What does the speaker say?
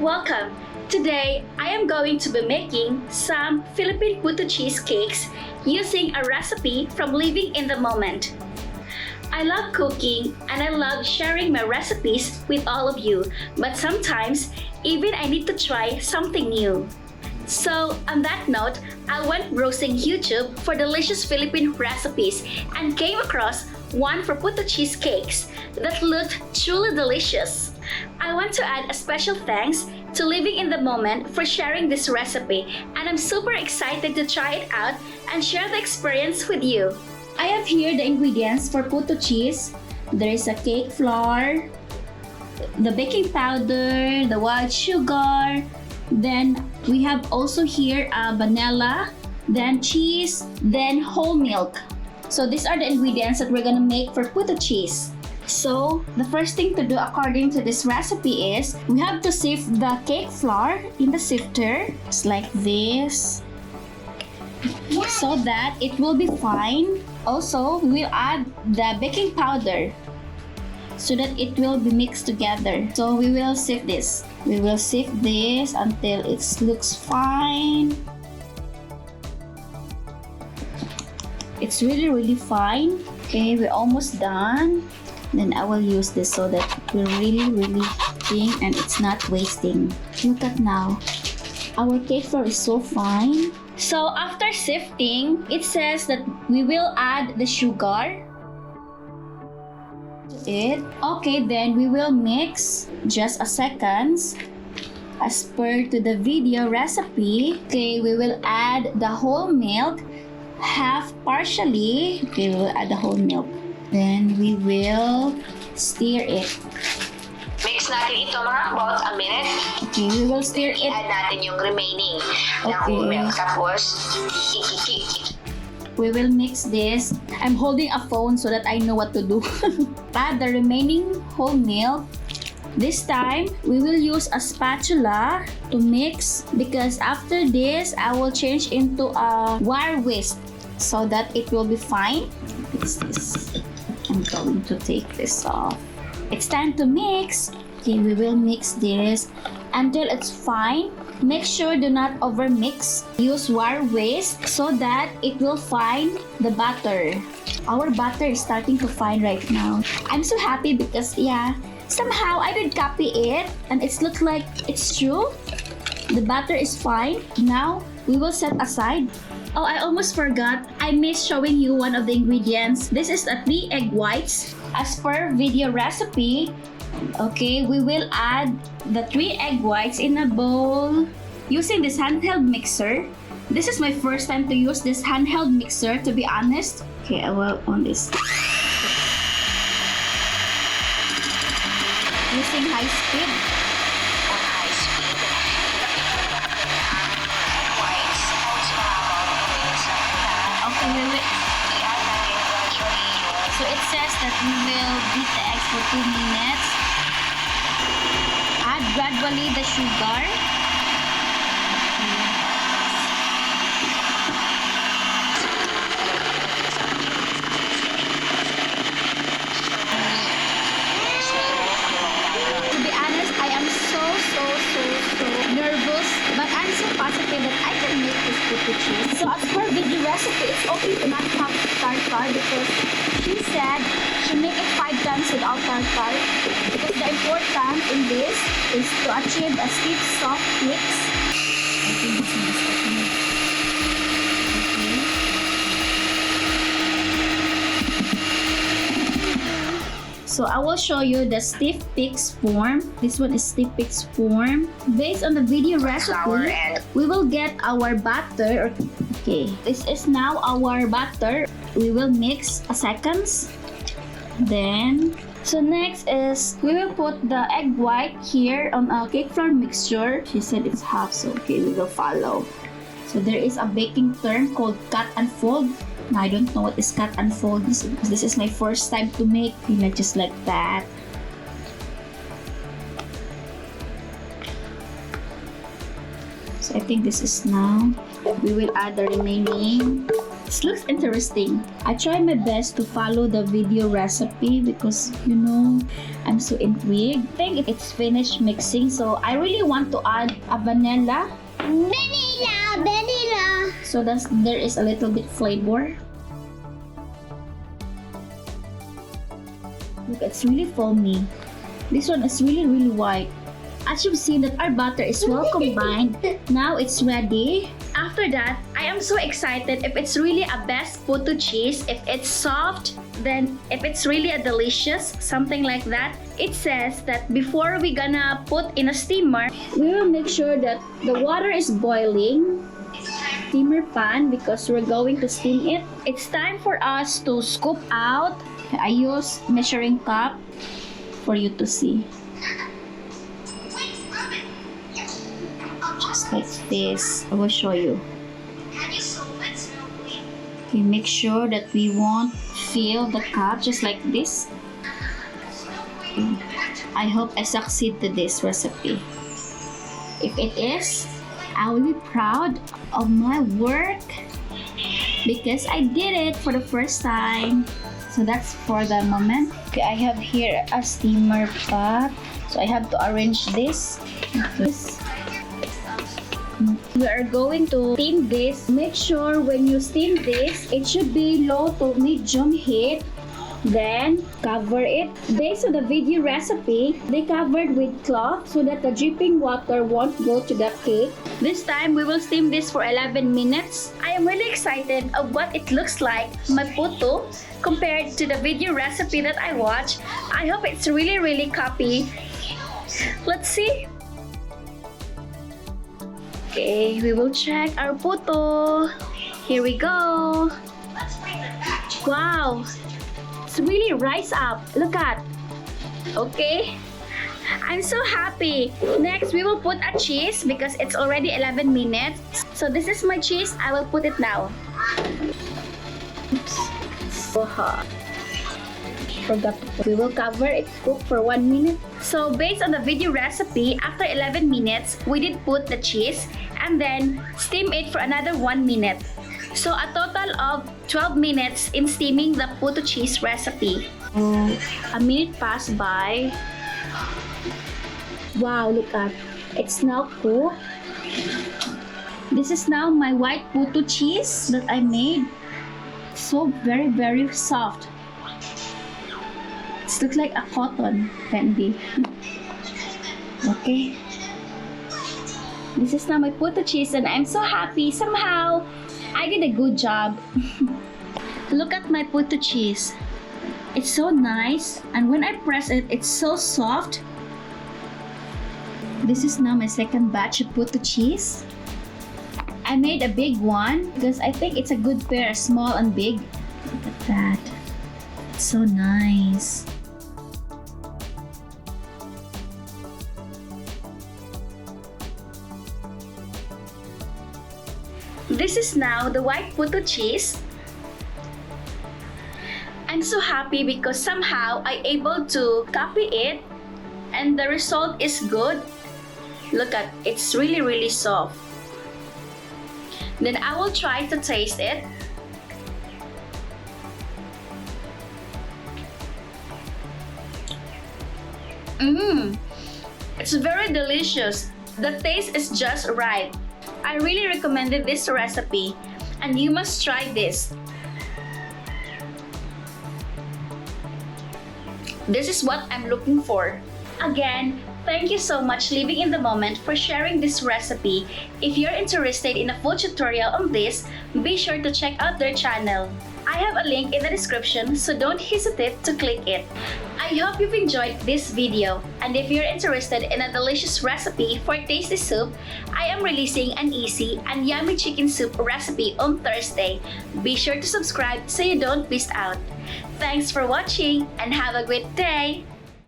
Welcome! Today, I am going to be making some Philippine Puto cheesecakes using a recipe from Living in the Moment. I love cooking and I love sharing my recipes with all of you, but sometimes even I need to try something new. So, on that note, I went browsing YouTube for delicious Philippine recipes and came across one for Puto cheesecakes that looked truly delicious. I want to add a special thanks to Living in the Moment for sharing this recipe, and I'm super excited to try it out and share the experience with you. I have here the ingredients for Puto cheese. There is a cake flour, the baking powder, the white sugar, then we have also here vanilla, then cheese, then whole milk. So these are the ingredients that we're gonna make for Puto cheese. So the first thing to do according to this recipe is we have to sift the cake flour in the sifter, just like this, so that it will be fine. Also, we will add the baking powder so that it will be mixed together. So we will sift this. We will sift this until it looks fine. It's really fine. Okay, we're almost done. Then I will use this so that we're really thin and it's not wasting. Look at now. Our cake flour is so fine. So after sifting, it says that we will add the sugar. Okay, then we will mix just a second. As per to the video recipe, okay, we will add the whole milk, half partially. Okay, we will add the whole milk. Then we will stir it. Mix natin ito mga about a minute. Okay, we will stir it. I-add natin yung remaining na whole milk. Tapos, ikikik. We will mix this. I'm holding a phone so that I know what to do. Add the remaining whole milk. This time, we will use a spatula to mix because after this, I will change into a wire whisk so that it will be fine. Fix this. I'm going to take this off. It's time to mix. Okay, we will mix this until it's fine. Make sure do not overmix. Use wire whisk so that it will find the batter. Our batter is starting to fine right now. I'm so happy because somehow I did copy it and it's look like it's true. The batter is fine. Now we will set aside. Oh, I almost forgot. I missed showing you one of the ingredients. This is the 3 egg whites. As per video recipe, okay, we will add the 3 egg whites in a bowl using this handheld mixer. This is my first time to use this handheld mixer, to be honest. Okay, I will on this. Using high speed. On high speed. Egg whites, also habang sa Okay, we will. i-add natin gradually yung So it says that we will beat the eggs for 2 minutes. Add gradually the sugar. To be honest, I am so nervous, but I'm so positive that I can make this Puto cheese. So as per video recipe, it's okay to not have tartar because she said she make it 5 times without tartar because the important in this is to achieve a stiff, soft mix. I think this is okay. So I will show you the stiff pix form. This one is stiff pix form. Based on the video flour recipe, and we will get our batter. Okay, this is now our batter. We will mix a seconds. Then, so next is we will put the egg white here on a cake flour mixture. She said it's half, so okay, we will follow. So there is a baking term called cut and fold. Now, I don't know what is cut and fold. This is my first time to make. Like just like that. So I think this is now. We will add the remaining This looks interesting. I try my best to follow the video recipe because, you know, I'm so intrigued. I think it's finished mixing, so I really want to add a vanilla. Vanilla. So there is a little bit flavor. Look, it's really foamy. This one is really white. As you've seen that our butter is well combined, now it's ready. After that, I am so excited if it's really a best Puto cheese, if it's soft, then if it's really a delicious, something like that. It says that before we gonna put in a steamer, we will make sure that the water is boiling. Steamer pan because we're going to steam it. It's time for us to scoop out. I use measuring cup for you to see. Just like this. I will show you. Okay, make sure that we won't fill the cup just like this. Okay. I hope I succeed to this recipe. If it is, I will be proud of my work because I did it for the first time. So that's for the moment. Okay, I have here a steamer pot. So I have to arrange this. We are going to steam this. Make sure when you steam this, it should be low to medium heat. Then cover it. Based on the video recipe, they covered with cloth so that the dripping water won't go to the cake. This time we will steam this for 11 minutes. I am really excited of what it looks like, my puto, compared to the video recipe that I watched. I hope it's really copy. Let's see. Okay, we will check our puto. Here we go. Wow. It's really rise up. Look at. Okay. I'm so happy. Next, we will put a cheese because it's already 11 minutes. So this is my cheese. I will put it now. Oops. So hot. Forgot to put. We will cover it, cook for 1 minute. So based on the video recipe, after 11 minutes, we did put the cheese and then steam it for another 1 minute. So a total of 12 minutes in steaming the Puto cheese recipe. A minute passed by. Wow, look at. It's now cooked. This is now my white Puto cheese that I made. So very soft. It looks like a cotton candy. Okay. This is now my Puto cheese and I'm so happy. Somehow, I did a good job. Look at my Puto cheese. It's so nice and when I press it, it's so soft. This is now my second batch of Puto cheese. I made a big one because I think it's a good pair, small and big. Look at that. It's so nice. This is now the white Puto cheese. I'm so happy because somehow I able to copy it and the result is good. Look at, it's really soft. Then I will try to taste it. It's very delicious. The taste is just right. I really recommended this recipe and you must try this. This is what I'm looking for. Again, thank you so much Living in the Moment for sharing this recipe. If you're interested in a full tutorial on this, be sure to check out their channel. I have a link in the description, so don't hesitate to click it. I hope you've enjoyed this video, and if you're interested in a delicious recipe for tasty soup, I am releasing an easy and yummy chicken soup recipe on Thursday. Be sure to subscribe so you don't miss out. Thanks for watching and have a great day!